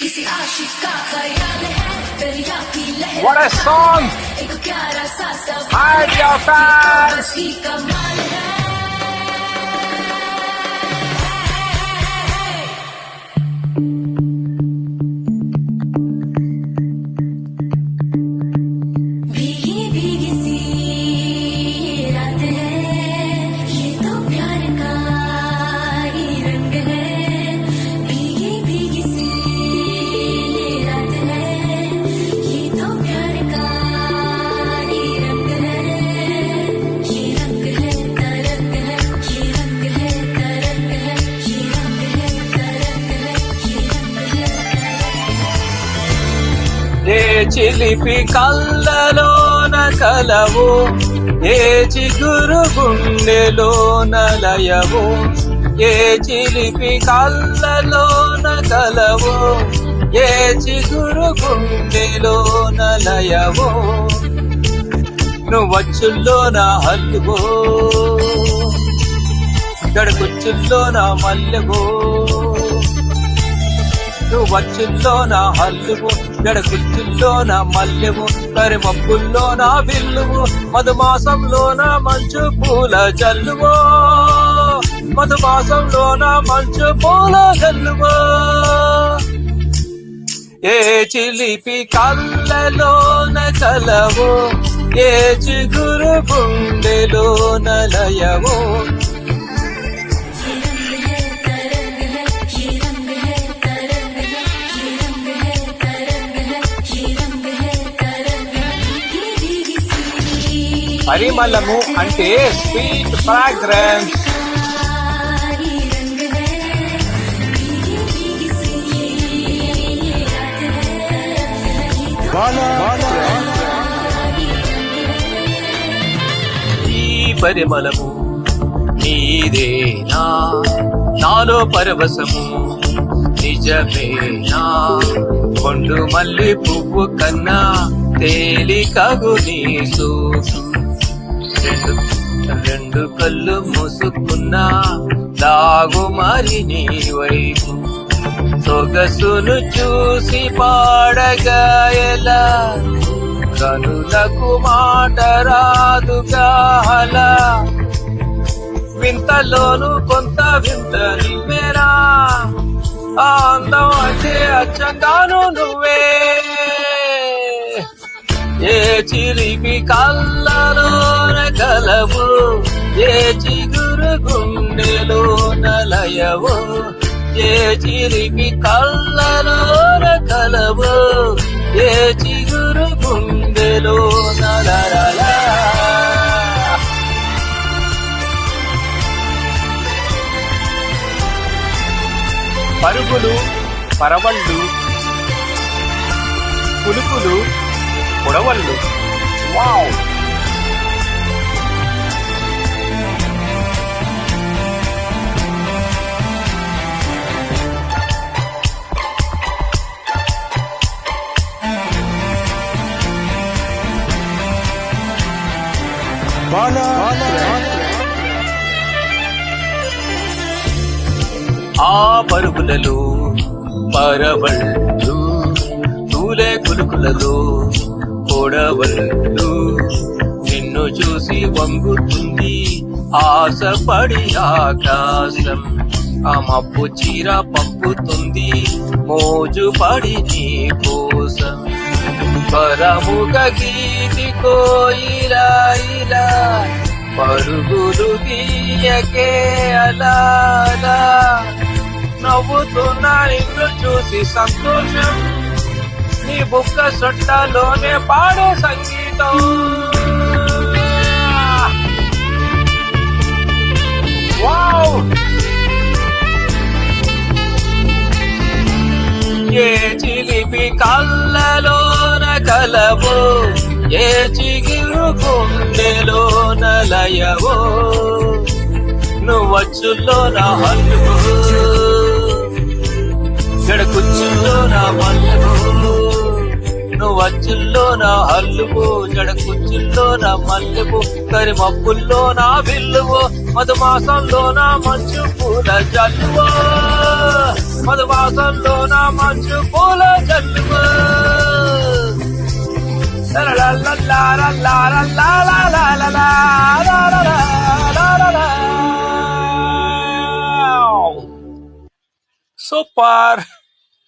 What a song! Hi, dear fans! ఏ చిలిపి కళ్ళలోన కలవు, ఏ చిగురు గుండెలోన లయవు. ఏ చిలిపి కళ్ళలోన కలవు, ఏ చిగురు గుండెలోన లయవు. నువ్వచ్చుల్లోన హల్లువో, గడకుచ్చుల్లోన మల్లెవో. నువ్వచ్చుల్లోన హల్లువు, గడకుచ్చుల్లోన మల్లెవు. కరిమబ్బుల్లోన బిల్లువు, మధుమాసంలోన మంచు పూల జల్లువో. మధుమాసంలోన మంచు పూల జల్లువో. ఏ చిలిపి కళ్ళలోన కలవు, ఏ చిగురు గుండెలోన లయవు. పరిమళము అంటే స్వీట్ ఫ్రాగ్రెన్స్. ఈ పరిమళము నీదేనా, నాలో పరవశము నిజమేనా. కొండు మల్లి పువ్వు కన్నా తేలికగు నీ సూపు. రెండు కళ్ళు మూసుకున్నా లాగు మరి నీ వైపు. సొగసును చూసి పాడగాయలా, కనులకు మాట రాదుగా అలా. వింతలోను కొంత వింత నివ్వేరా, ఆ అందం అంటే అచ్చంగాను నువ్వే. ఏ చిలిపి కళ్ళలోన కలవు, ఏ చిగురు గుండెలోన లయవు. ఏ చిలిపి కళ్ళలోన కలవు, ఏ చిగురు గుండెలోన లయవ. పరుగులు, పరవళ్ళు, పులుపులు, పొడవళ్ళు. వావ్! ఆ పరుగులలో పరవళ్ళు, తూలే కులుకులలో పొడవళ్ళు. నిన్ను చూసి వంగుతుంది ఆశపడి ఆకాశం. ఆ మబ్బు చీర పంపుతుంది మోజుపడి నీ కోసం. పరముగ గీతి కోయిలా ఇలా, పరుగులు తీయకే అలా. నవ్వుతున్నా నిన్ను చూసి సంతోషం, నీ బుక్క సొట్టలోనే పాడే సంగీతం. వావ్! ఏ చిలిపి కళ్ళలోన కలవు, ఏ చిగురు గుండెలోన లయవు. నువ్వచ్చుల్లోన హల్లువు, జడకుచ్చుల్లోన మల్లెవు. నువ్వచ్చుల్లోన హల్లువు, జడకుచ్చుల్లోన మల్లెవు. కరిమబ్బుల్లోన బిల్లువు, మధుమాసంలోన మంచు పూల జల్లువు. మధుమాసంలోన వాసంలోన మంచు పూల జల్లువు సూపర్